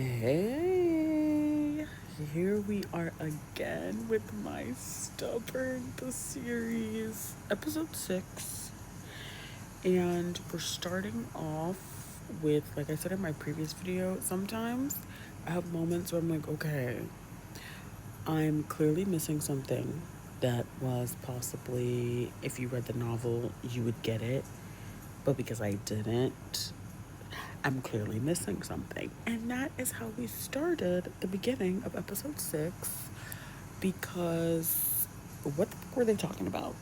Hey, here we are again with my Stubborn the series, episode 6. And we're starting off with, like I said in my previous video, sometimes I have moments where I'm like, okay, I'm clearly missing something that was possibly, if you read the novel, you would get it. But because I didn't, I'm clearly missing something. And that is how we started the beginning of episode 6. Because what the fuck were they talking about?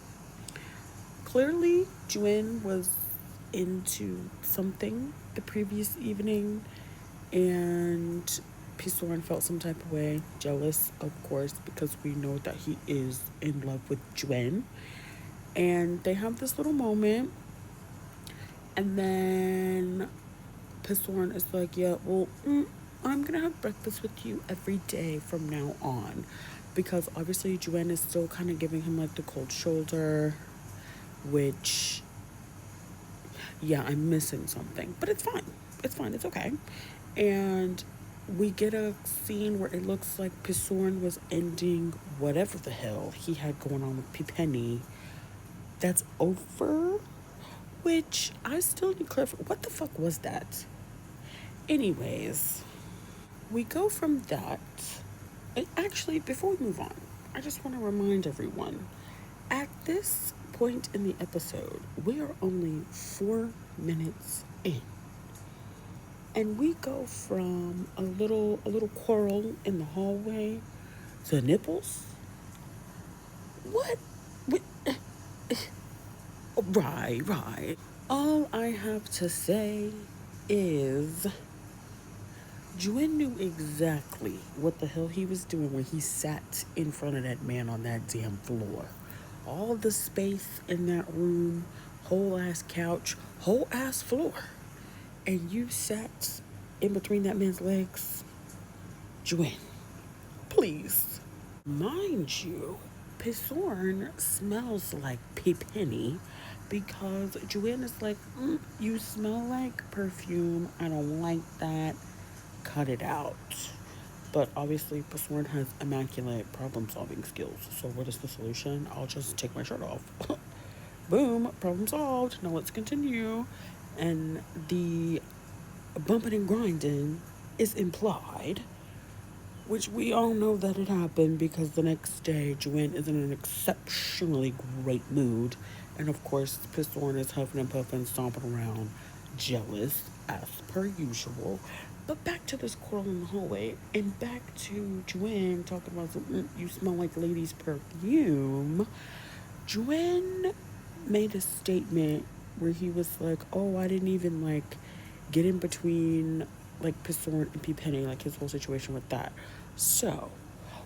Clearly, Juen was into something the previous evening, and Pisoran felt some type of way, jealous, of course, because we know that he is in love with Juen. And they have this little moment, and then Pisoran is like, yeah, well, I'm gonna have breakfast with you every day from now on. Because obviously, Juen is still kind of giving him like the cold shoulder, which, yeah, I'm missing something. But it's fine. It's fine. It's okay. And we get a scene where it looks like Pisoran was ending whatever the hell he had going on with Penny. That's over. Which I still need clarify. What the fuck was that? Anyways, we go from that. And actually, before we move on, I just want to remind everyone at this point in the episode, we are only 4 minutes in. And we go from a little quarrel in the hallway to nipples. What? What? Right. All I have to say is Juen knew exactly what the hell he was doing when he sat in front of that man on that damn floor. All the space in that room, whole ass couch, whole ass floor. And you sat in between that man's legs. Juen, please. Mind you, Pisorn smells like Penny because Juen is like, you smell like perfume. I don't like that. Cut it out. But obviously, Pisorn has immaculate problem solving skills. So, what is the solution? I'll just take my shirt off. Boom, problem solved. Now, let's continue. And the bumping and grinding is implied, which we all know that it happened because the next day, Juen is in an exceptionally great mood. And of course, Pisorn is huffing and puffing, stomping around, jealous as per usual. But back to this quarrel in the hallway, and back to Juen talking about you smell like ladies' perfume. Juen made a statement where he was like, "Oh, I didn't even like get in between like Pisorn and P Penny, like his whole situation with that." So,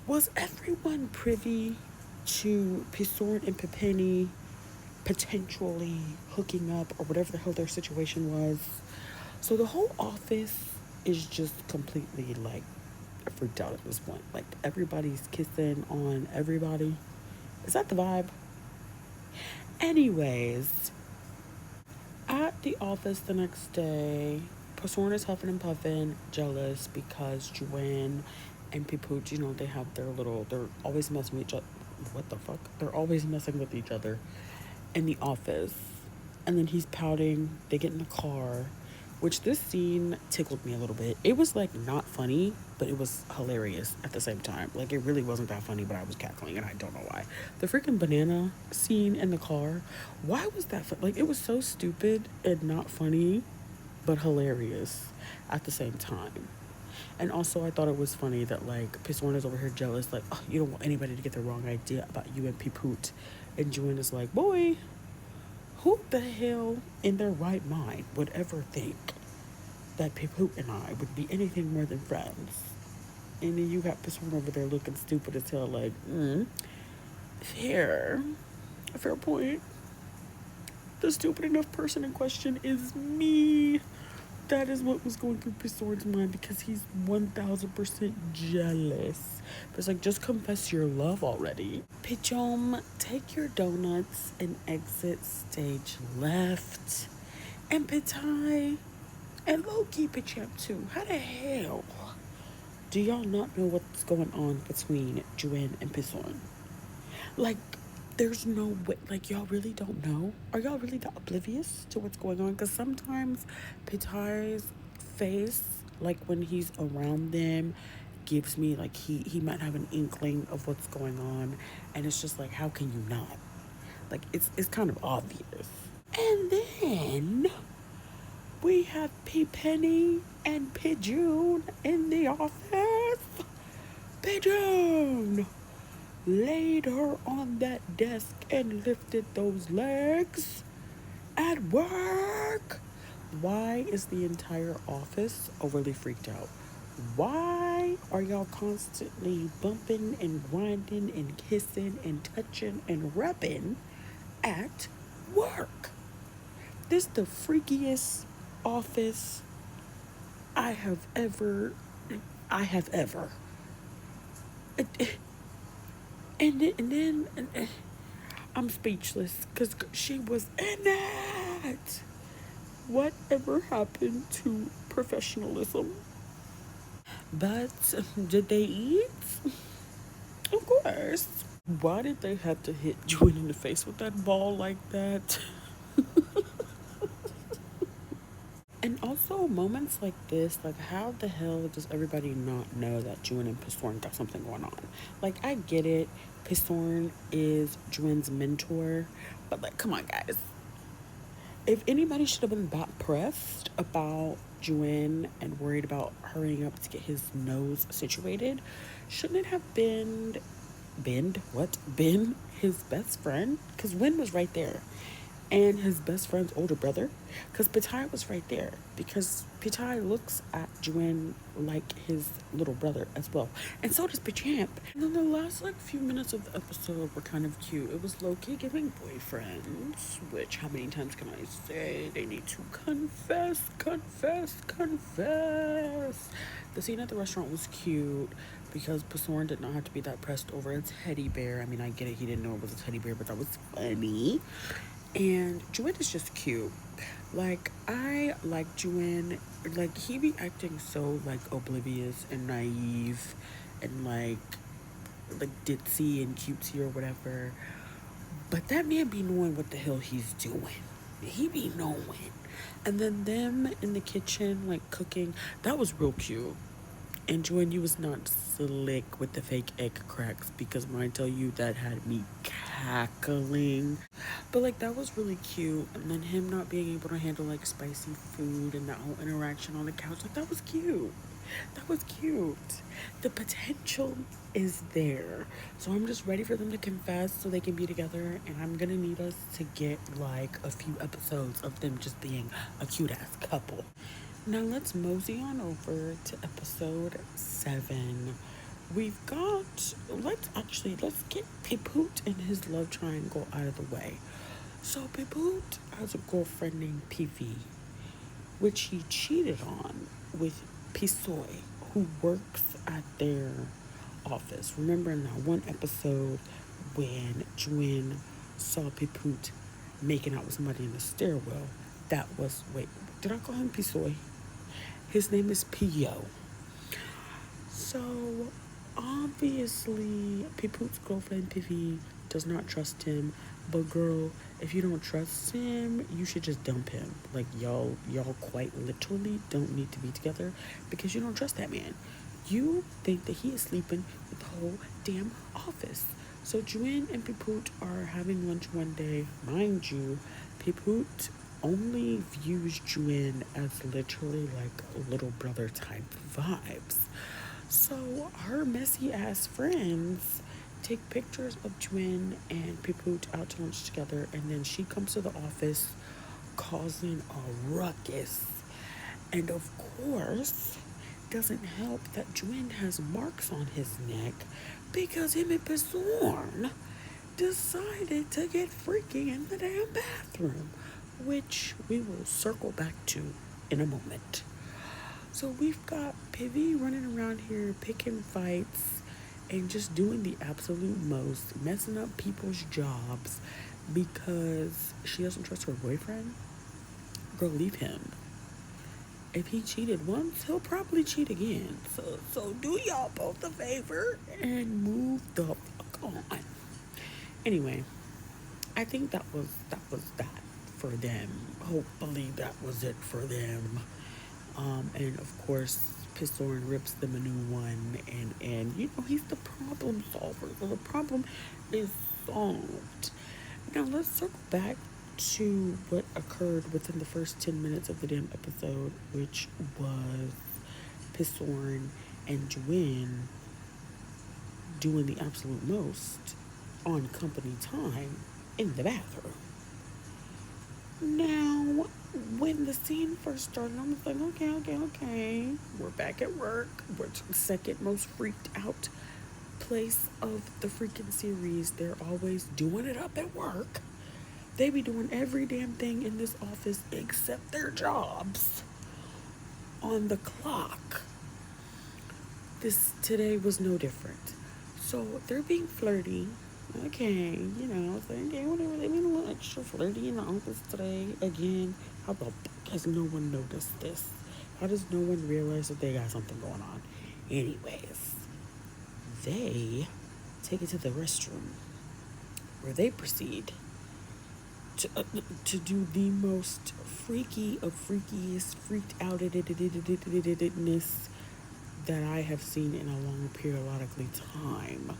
was everyone privy to Pisorn and Penny potentially hooking up or whatever the hell their situation was? So the whole office is just completely like freaked out at this point. Like everybody's kissing on everybody. Is that the vibe? Anyways, at the office the next day, Pisorn is huffing and puffing, jealous because Juen and Pipooch, they have they're always messing with each other. What the fuck? They're always messing with each other in the office. And then he's pouting. They get in the car, which this scene tickled me a little bit. It was like not funny, but it was hilarious at the same time. Like it really wasn't that funny, but I was cackling and I don't know why. The freaking banana scene in the car, why was that like it was so stupid and not funny, but hilarious at the same time. And also, I thought it was funny that like Pisorn is over here jealous, like, oh, you don't want anybody to get the wrong idea about you and Pipoot. And Juen is like, boy, who the hell in their right mind would ever think that Pipoot and I would be anything more than friends? And then you got Pisorn over there looking stupid as hell, like, fair. Fair point. The stupid enough person in question is me. That is what was going through Pisorn's mind because he's 1000% jealous. But it's like, just confess your love already. Pichom, take your donuts and exit stage left. And Pitai and lowkey Picham too. How the hell Do y'all not know what's going on between Juin and Pison? Like, there's no way. Like, y'all really don't know? Are y'all really that oblivious to what's going on? Because sometimes Pitai's face, like when he's around them, gives me like he might have an inkling of what's going on, and it's just like, how can you not? Like, it's kind of obvious. And then we have P Penny and Pigeon in the office. Pigeon laid her on that desk and lifted those legs at work. Why is the entire office overly freaked out? Why are y'all constantly bumping and grinding and kissing and touching and rubbing at work? This the freakiest office I have ever I have ever. And then I'm speechless because she was in it. Whatever happened to professionalism? But did they eat? Of course. Why did they have to hit Jordan in the face with that ball like that? And also moments like this, like how the hell does everybody not know that Juin and Pistorn got something going on? Like I get it, Pistorn is Juin's mentor, but like come on guys. If anybody should have been that pressed about Juin and worried about hurrying up to get his nose situated, shouldn't it have been his best friend? Because Win was right there, and his best friend's older brother, because Pitai was right there, because Pitai looks at Juin like his little brother as well, and so does Pichamp. And then the last like few minutes of the episode were kind of cute. It was low-key giving boyfriends, which how many times can I say? They need to confess. The scene at the restaurant was cute because Pasorn did not have to be that pressed over a teddy bear. I mean, I get it, he didn't know it was a teddy bear, but that was funny. And Juin is just cute. Like, I like Juin. Like, he be acting so, like, oblivious and naive and, like ditzy and cutesy or whatever. But that man be knowing what the hell he's doing. He be knowing. And then them in the kitchen, like, cooking, that was real cute. And Joanne, you was not slick with the fake egg cracks because when I tell you that had me cackling. But like that was really cute. And then him not being able to handle like spicy food and that whole interaction on the couch, like that was cute. That was cute. The potential is there. So I'm just ready for them to confess so they can be together. And I'm gonna need us to get like a few episodes of them just being a cute ass couple. Now let's mosey on over to episode 7. Let's get Pipoot and his love triangle out of the way. So Pipoot has a girlfriend named PV, which he cheated on with Pisoy, who works at their office. Remember in that one episode when Juin saw Pipoot making out with somebody in the stairwell? Did I call him Pisoy? His name is P.O. So, obviously, Pipoot's girlfriend, Pivi, does not trust him. But girl, if you don't trust him, you should just dump him. Like, y'all quite literally don't need to be together because you don't trust that man. You think that he is sleeping with the whole damn office. So, Juin and Pipoot are having lunch one day. Mind you, Pipoot only views Juin as literally like little brother type vibes. So her messy ass friends take pictures of Juin and Pipoot out to lunch together, and then she comes to the office causing a ruckus. And of course, doesn't help that Juin has marks on his neck because him and Pizorn decided to get freaky in the damn bathroom, which we will circle back to in a moment. So we've got Pivy running around here picking fights and just doing the absolute most, messing up people's jobs because she doesn't trust her boyfriend. Girl, leave him. If he cheated once, he'll probably cheat again. So do y'all both a favor and move the fuck on. Anyway, I think that for them. Hopefully that was it for them. And of course, Pissorn rips them a new one, and he's the problem solver. So the problem is solved. Now let's circle back to what occurred within the first 10 minutes of the damn episode, which was Pissorn and Jwin doing the absolute most on company time in the bathroom. Now, when the scene first started, I was like, okay. We're back at work. We're the second most freaked out place of the freaking series. They're always doing it up at work. They be doing every damn thing in this office except their jobs on the clock. This today was no different. So they're being flirty. Okay, it's like, okay, whatever. They being a little extra flirty in the office today. Again, how the fuck has no one noticed this? How does no one realize that they got something going on? Anyways, they take it to the restroom where they proceed to do the most freaky of freakiest, freaked outness that I have seen in a long periodically time.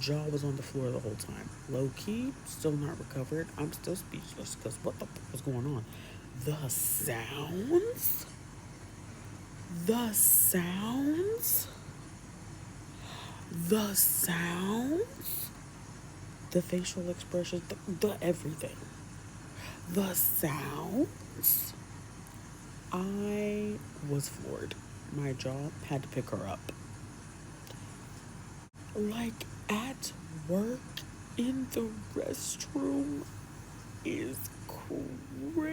Jaw was on the floor the whole time. Lowkey, still not recovered. I'm still speechless because what the fuck was going on? The sounds? The sounds? The sounds? The facial expressions, the everything. The sounds? I was floored. My jaw had to pick her up. Like, at work in the restroom is crazy.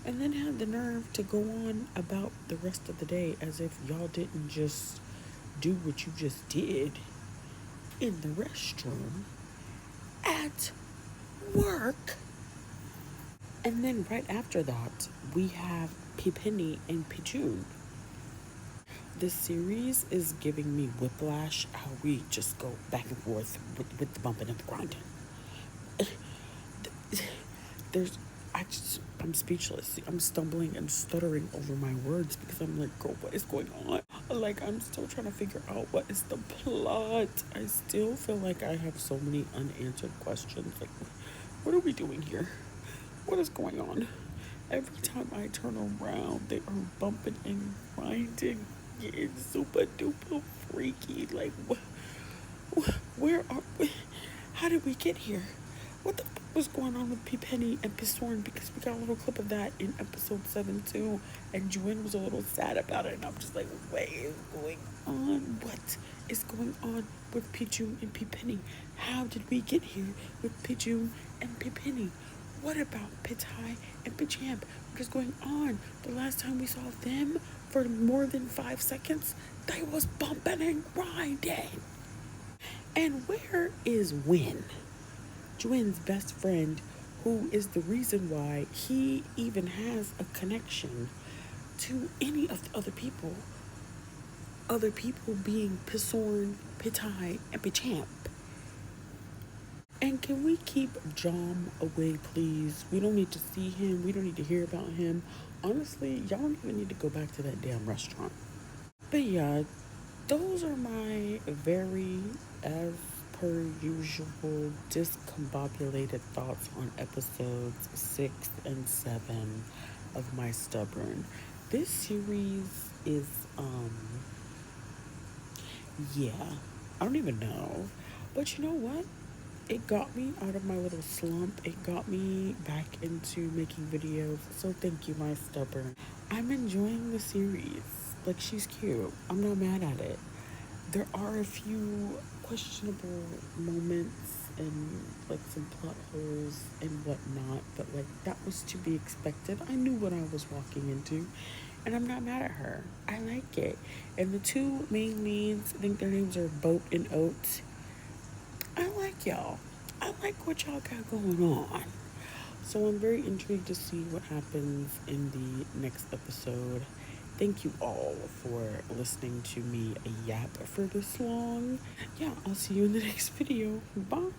And then had the nerve to go on about the rest of the day as if y'all didn't just do what you just did in the restroom at work. And then right after that, we have Penny and Pichun. This series is giving me whiplash, how we just go back and forth with the bumping and the grinding. I'm speechless. I'm stumbling and stuttering over my words because I'm like, girl, what is going on? Like, I'm still trying to figure out what is the plot. I still feel like I have so many unanswered questions. Like, what are we doing here? What is going on? Every time I turn around, they are bumping and grinding. It's super duper freaky. Like, where are we? How did we get here? What the fuck was going on with Penny and Pissorn? Because we got a little clip of that in episode 7 too, and Jwin was a little sad about it, and I'm just like, what is going on? What is going on with Pichun and Penny? How did we get here with Pichun and Penny? What about Pitai and Pichamp? What is going on? The last time we saw them for more than 5 seconds, they was bumping and grinding. And where is Win? Jwin's best friend, who is the reason why he even has a connection to any of the other people. Other people being Pissorn, Pitai, and Pichamp. And can we keep Jom away, please? We don't need to see him. We don't need to hear about him. Honestly, y'all don't even need to go back to that damn restaurant. But yeah, those are my very, as per usual, discombobulated thoughts on episodes 6 and 7 of My Stubborn. This series is, yeah, I don't even know. But you know what? It got me out of my little slump. It got me back into making videos. So thank you, My Stubborn. I'm enjoying the series. Like, she's cute. I'm not mad at it. There are a few questionable moments and like some plot holes and whatnot, but like that was to be expected. I knew what I was walking into, and I'm not mad at her. I like it. And the two main leads, I think their names are Boat and Oat. I like y'all. I like what y'all got going on. So I'm very intrigued to see what happens in the next episode. Thank you all for listening to me yap for this long. Yeah, I'll see you in the next video. Bye.